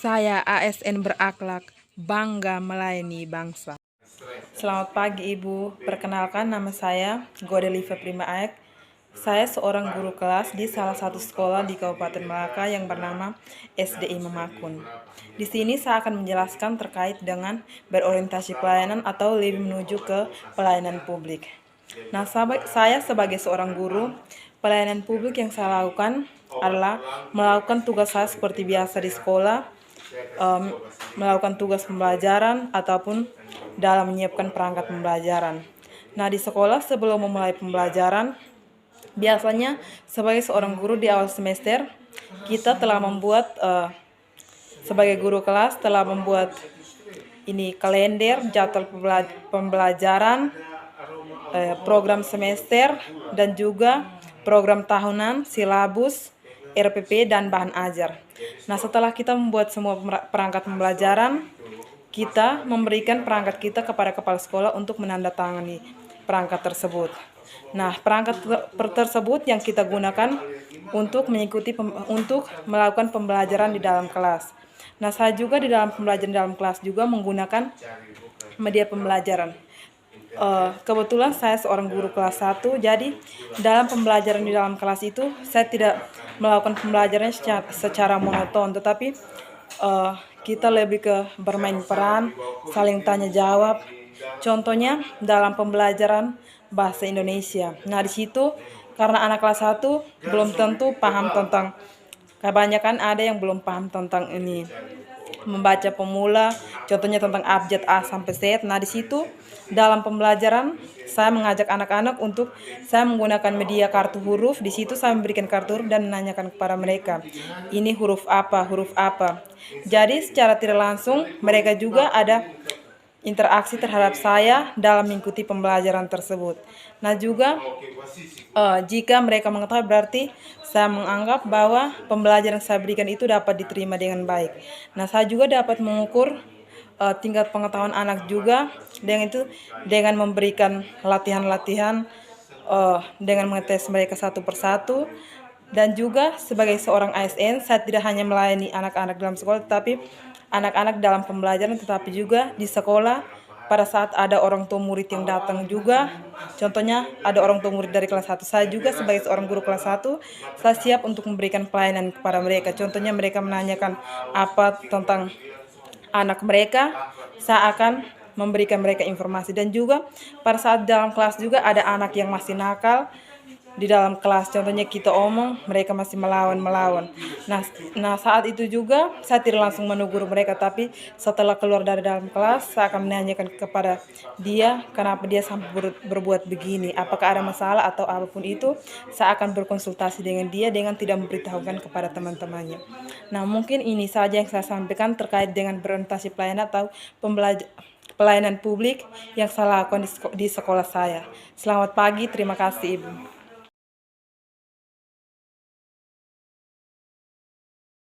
Saya ASN berakhlak, bangga melayani bangsa. Selamat pagi Ibu, perkenalkan nama saya Godeliva Prima Aek. Saya seorang guru kelas di salah satu sekolah di Kabupaten Malaka yang bernama SDI Memakun. Di sini saya akan menjelaskan terkait dengan berorientasi pelayanan atau lebih menuju ke pelayanan publik. Nah, saya sebagai seorang guru, pelayanan publik yang saya lakukan adalah melakukan tugas saya seperti biasa di sekolah, melakukan tugas pembelajaran ataupun dalam menyiapkan perangkat pembelajaran. Nah, di sekolah sebelum memulai pembelajaran, biasanya sebagai seorang guru di awal semester, kita telah membuat sebagai guru kelas telah membuat ini kalender, jadwal pembelajaran, program semester, dan juga program tahunan, silabus, RPP, dan bahan ajar. Nah, setelah kita membuat semua perangkat pembelajaran, kita memberikan perangkat kita kepada kepala sekolah untuk menandatangani perangkat tersebut. Nah, perangkat tersebut yang kita gunakan untuk untuk melakukan pembelajaran di dalam kelas. Nah, saya juga di dalam pembelajaran dalam kelas juga menggunakan media pembelajaran. Kebetulan saya seorang guru kelas 1, jadi dalam pembelajaran di dalam kelas itu saya tidak melakukan pembelajaran secara monoton, tetapi kita lebih ke bermain peran, saling tanya jawab. Contohnya dalam pembelajaran bahasa Indonesia. Nah, di situ karena anak kelas 1 belum tentu paham tentang, kebanyakan ada yang belum paham tentang ini membaca pemula, contohnya tentang abjad A sampai Z. Nah, di situ dalam pembelajaran saya mengajak anak-anak untuk saya menggunakan media kartu huruf. Di situ saya memberikan kartu huruf dan menanyakan kepada mereka, ini huruf apa, huruf apa. Jadi secara tidak langsung mereka juga ada interaksi terhadap saya dalam mengikuti pembelajaran tersebut. Nah, juga jika mereka mengetahui, berarti saya menganggap bahwa pembelajaran saya berikan itu dapat diterima dengan baik. Nah, saya juga dapat mengukur tingkat pengetahuan anak juga dengan memberikan latihan-latihan, dengan mengetes mereka satu persatu. Dan juga sebagai seorang ASN, saya tidak hanya melayani anak-anak dalam sekolah, tetapi anak-anak dalam pembelajaran, tetapi juga di sekolah pada saat ada orang tua murid yang datang juga. Contohnya ada orang tua murid dari kelas 1, saya juga sebagai seorang guru kelas 1, saya siap untuk memberikan pelayanan kepada mereka. Contohnya mereka menanyakan apa tentang anak mereka, saya akan memberikan mereka informasi. Dan juga pada saat dalam kelas juga ada anak yang masih nakal di dalam kelas, contohnya kita omong, mereka masih melawan. Nah, saat itu juga saya tidak langsung menegur mereka, tapi setelah keluar dari dalam kelas, saya akan menanyakan kepada dia kenapa dia sampai berbuat begini, apakah ada masalah atau apapun itu. Saya akan berkonsultasi dengan dia dengan tidak memberitahukan kepada teman-temannya. Nah, mungkin ini saja yang saya sampaikan terkait dengan berorientasi pelayanan atau pelayanan publik yang saya lakukan di sekolah saya. Selamat pagi, terima kasih Ibu.